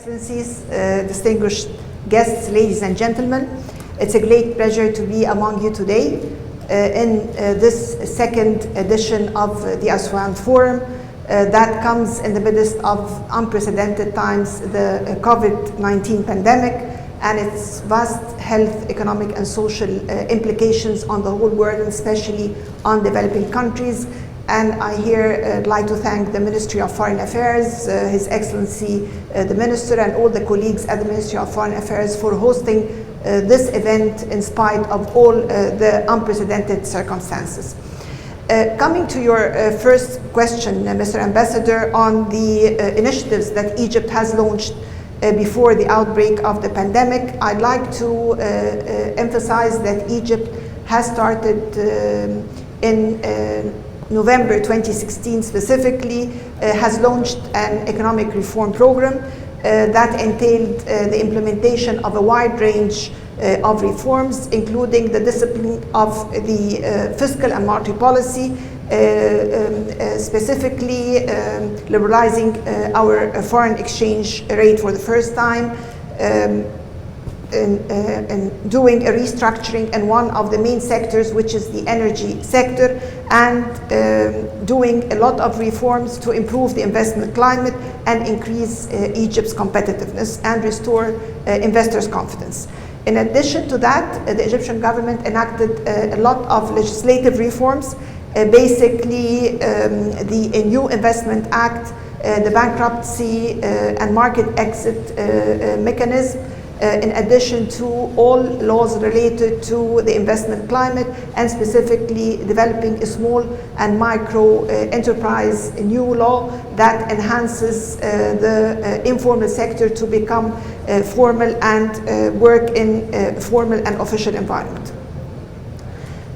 Excellencies, distinguished guests, ladies and gentlemen, it's a great pleasure to be among you today in this second edition of the Aswan Forum that comes in the midst of unprecedented times, the COVID-19 pandemic and its vast health, economic and social implications on the whole world, and especially on developing countries. And I here like to thank the Ministry of Foreign Affairs, His Excellency the Minister, and all the colleagues at the Ministry of Foreign Affairs for hosting this event in spite of all the unprecedented circumstances. Coming to your first question, Mr. Ambassador, on the initiatives that Egypt has launched before the outbreak of the pandemic, I'd like to emphasize that Egypt has started in November 2016 specifically, has launched an economic reform program that entailed the implementation of a wide range of reforms, including the discipline of the fiscal and monetary policy, specifically liberalizing our foreign exchange rate for the first time, and doing a restructuring in one of the main sectors, which is the energy sector, and doing a lot of reforms to improve the investment climate and increase Egypt's competitiveness and restore investors' confidence. In addition to that, the Egyptian government enacted a lot of legislative reforms, basically the new Investment Act, the bankruptcy and market exit mechanism, in addition to all laws related to the investment climate, and specifically developing a small and micro enterprise new law that enhances the informal sector to become formal and work in a formal and official environment.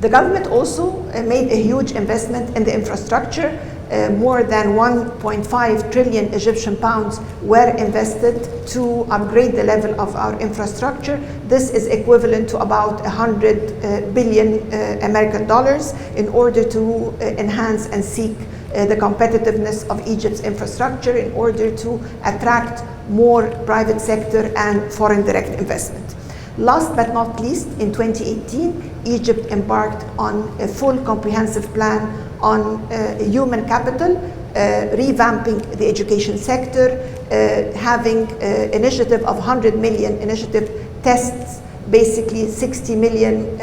The government also made a huge investment in the infrastructure. More than 1.5 trillion Egyptian pounds were invested to upgrade the level of our infrastructure. This is equivalent to about 100 billion American dollars in order to enhance and seek the competitiveness of Egypt's infrastructure in order to attract more private sector and foreign direct investment. Last but not least, in 2018, Egypt embarked on a full comprehensive plan on human capital, revamping the education sector, having initiative of 100 million initiative tests, basically 60 million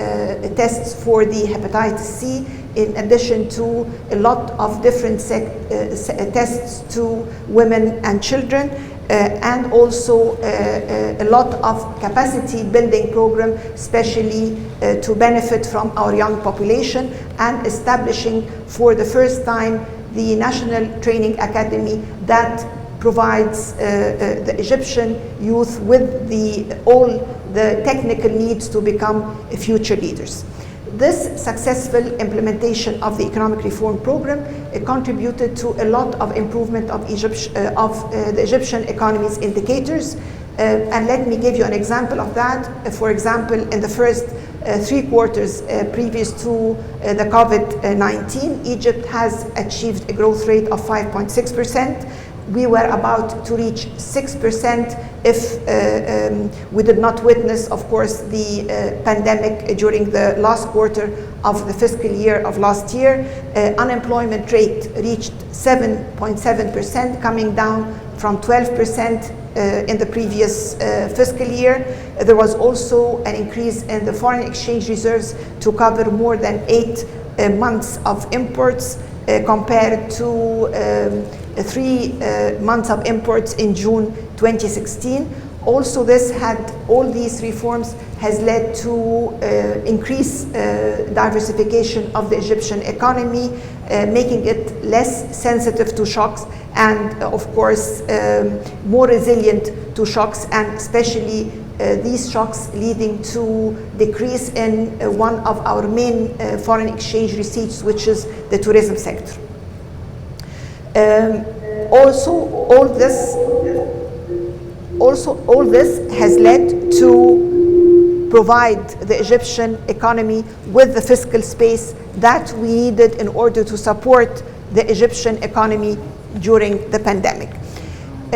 tests for the hepatitis C, in addition to a lot of different tests to women and children, and also a lot of capacity building program, especially to benefit from our young population, and establishing for the first time the National Training Academy that provides the Egyptian youth with all the technical needs to become future leaders. This successful implementation of the economic reform program contributed to a lot of improvement of the Egyptian economy's indicators. And let me give you an example of that. For example, in the first 3 quarters previous to the COVID-19, Egypt has achieved a growth rate of 5.6%. We were about to reach 6% if we did not witness, of course, the pandemic during the last quarter of the fiscal year of last year. Unemployment rate reached 7.7%, coming down from 12% in the previous fiscal year. There was also an increase in the foreign exchange reserves to cover more than 8 months of imports compared to 3 months of imports in June 2016. Also, all these reforms has led to increased diversification of the Egyptian economy, making it less sensitive to shocks and, of course, more resilient to shocks, and especially these shocks leading to decrease in one of our main foreign exchange receipts, which is the tourism sector. All this has led to provide the Egyptian economy with the fiscal space that we needed in order to support the Egyptian economy during the pandemic.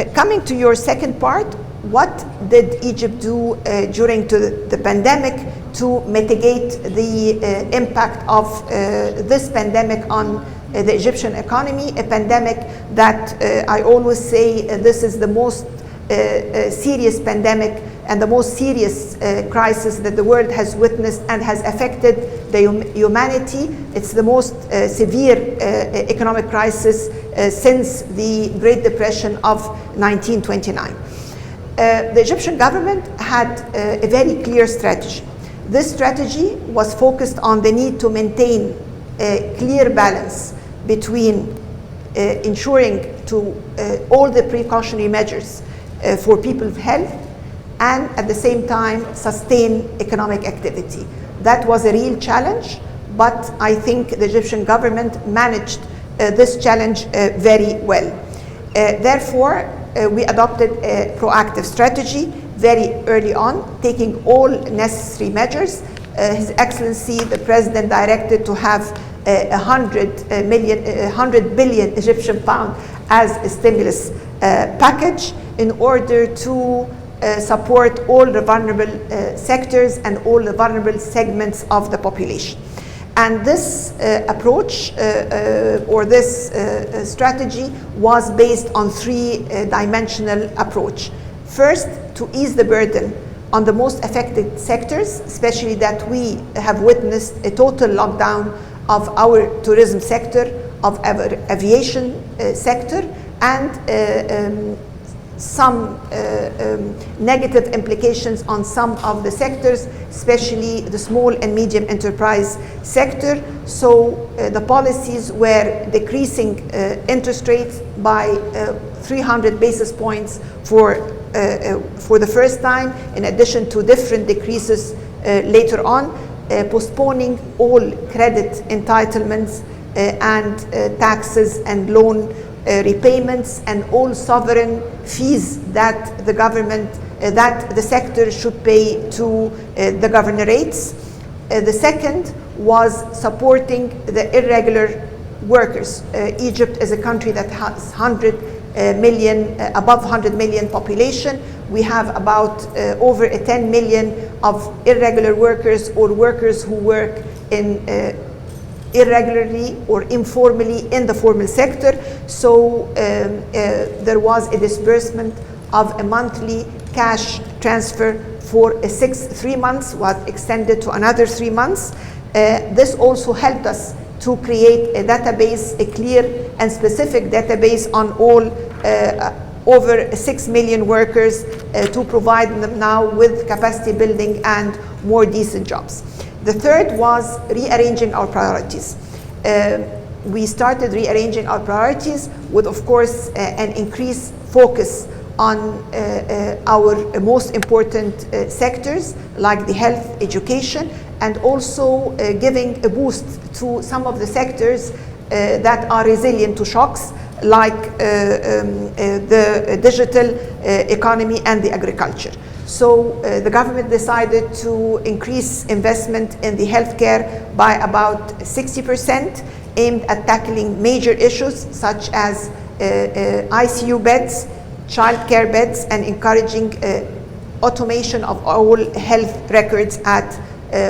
Coming to your second part, what did Egypt do during the pandemic to mitigate the impact of this pandemic on the Egyptian economy, a pandemic that I always say this is the most serious pandemic and the most serious crisis that the world has witnessed and has affected the humanity. It's the most severe economic crisis since the Great Depression of 1929. The Egyptian government had a very clear strategy. This strategy was focused on the need to maintain a clear balance between ensuring to all the precautionary measures for people's health and at the same time sustain economic activity. That was a real challenge, but I think the Egyptian government managed this challenge very well. Therefore, we adopted a proactive strategy very early on, taking all necessary measures. His Excellency, the President, directed to have 100 billion Egyptian pound as a stimulus package in order to support all the vulnerable sectors and all the vulnerable segments of the population. And this approach or this strategy was based on three-dimensional approach. First, to ease the burden on the most affected sectors, especially that we have witnessed a total lockdown of our tourism sector, of our aviation sector, and some negative implications on some of the sectors, especially the small and medium enterprise sector. So the policies were decreasing interest rates by 300 basis points for the first time, in addition to different decreases later on, postponing all credit entitlements and taxes and loan repayments and all sovereign fees that the government, that the sector should pay to the governorates. The second was supporting the irregular workers. Egypt is a country that has 100 million, above 100 million population. We have about over 10 million of irregular workers or workers who work in irregularly or informally in the formal sector. So there was a disbursement of a monthly cash transfer for 3 months, was extended to another 3 months. This also helped us to create a database, a clear and specific database on all over 6 million workers to provide them now with capacity building and more decent jobs. The third was rearranging our priorities. We started rearranging our priorities with, of course, an increased focus on our most important sectors like the health, education, and also giving a boost to some of the sectors that are resilient to shocks, like the digital economy and the agriculture. So the government decided to increase investment in the healthcare by about 60%, aimed at tackling major issues such as ICU beds, childcare beds, and encouraging automation of all health records at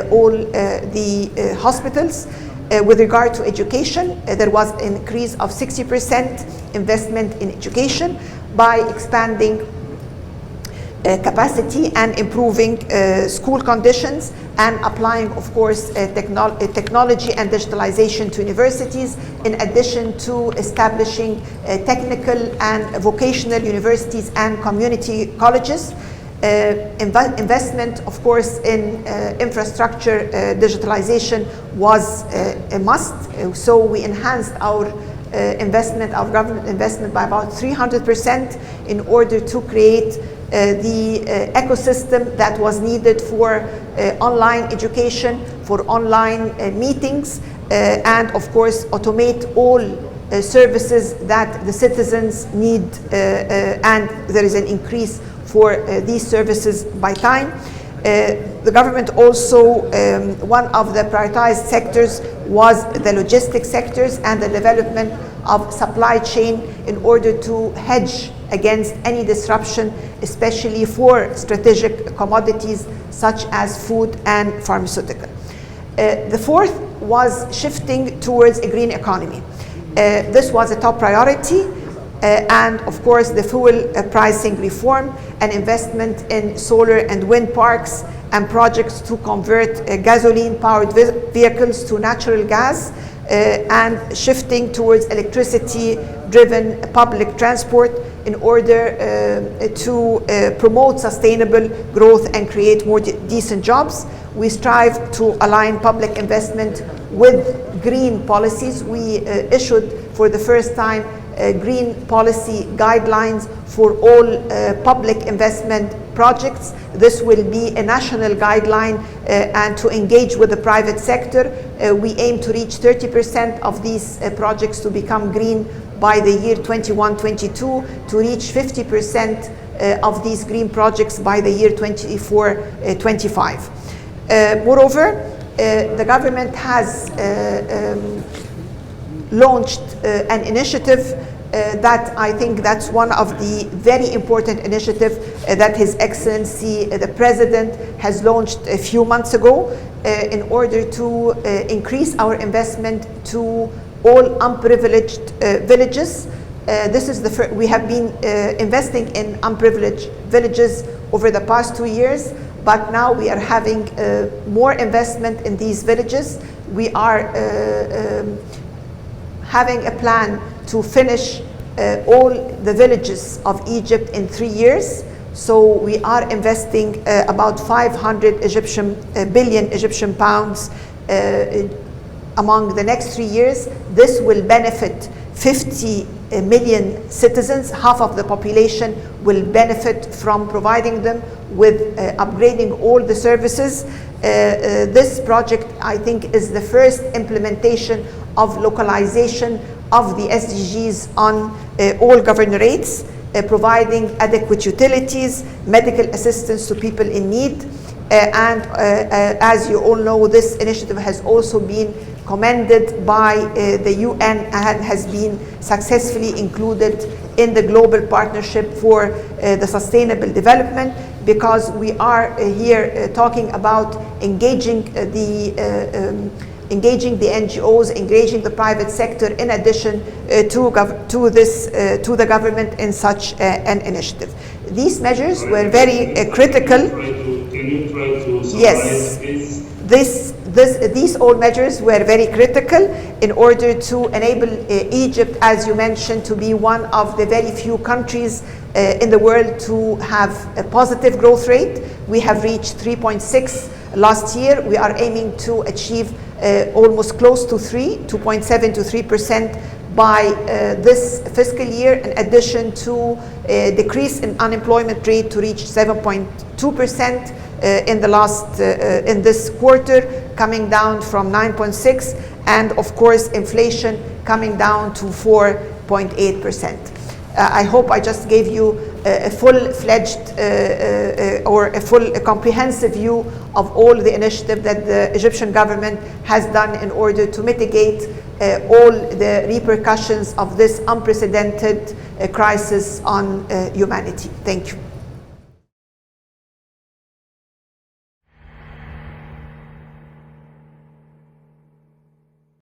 all the hospitals. With regard to education, there was an increase of 60% investment in education by expanding capacity and improving school conditions and applying, of course, technology and digitalization to universities, in addition to establishing technical and vocational universities and community colleges. Investment, of course, in infrastructure digitalization was a must. So we enhanced our investment, our government investment, by about 300% in order to create the ecosystem that was needed for online education, for online meetings, and of course automate all services that the citizens need, and there is an increase for these services by time. The government also, one of the prioritized sectors was the logistics sectors and the development of supply chain in order to hedge against any disruption, especially for strategic commodities such as food and pharmaceutical. The fourth was shifting towards a green economy. This was a top priority, and of course the fuel pricing reform and investment in solar and wind parks and projects to convert gasoline-powered vehicles to natural gas, and shifting towards electricity-driven public transport in order to promote sustainable growth and create more decent jobs. We strive to align public investment with green policies. We issued for the first time green policy guidelines for all public investment projects. This will be a national guideline and to engage with the private sector. We aim to reach 30% of these projects to become green by the year 21-22, to reach 50% of these green projects by the year 24-25. Moreover, the government has launched an initiative that I think that's one of the very important initiatives that His Excellency the President has launched a few months ago in order to increase our investment to all unprivileged villages. This is we have been investing in unprivileged villages over the past 2 years, but now we are having more investment in these villages. We are having a plan to finish all the villages of Egypt in 3 years. So we are investing about 500 billion Egyptian pounds among the next 3 years. This will benefit 50 million citizens. Half of the population will benefit from providing them with upgrading all the services. This project, I think, is the first implementation of localization of the SDGs on all governorates, providing adequate utilities, medical assistance to people in need. And as you all know, this initiative has also been commended by the UN and has been successfully included in the Global Partnership for the Sustainable Development, because we are here talking about engaging the NGOs, engaging the private sector in addition to the government in such an initiative. These measures were very critical. Can you try to summarize, yes, please? These all measures were very critical in order to enable Egypt, as you mentioned, to be one of the very few countries in the world to have a positive growth rate. We have reached 3.6 last year. We are aiming to achieve almost close to 2.7 to 3% by this fiscal year, in addition to a decrease in unemployment rate to reach 7.2% in this quarter, coming down from 9.6, and of course inflation coming down to 4.8%. I hope I just gave you a full-fledged or a comprehensive view of all the initiative that the Egyptian government has done in order to mitigate all the repercussions of this unprecedented crisis on humanity. Thank you.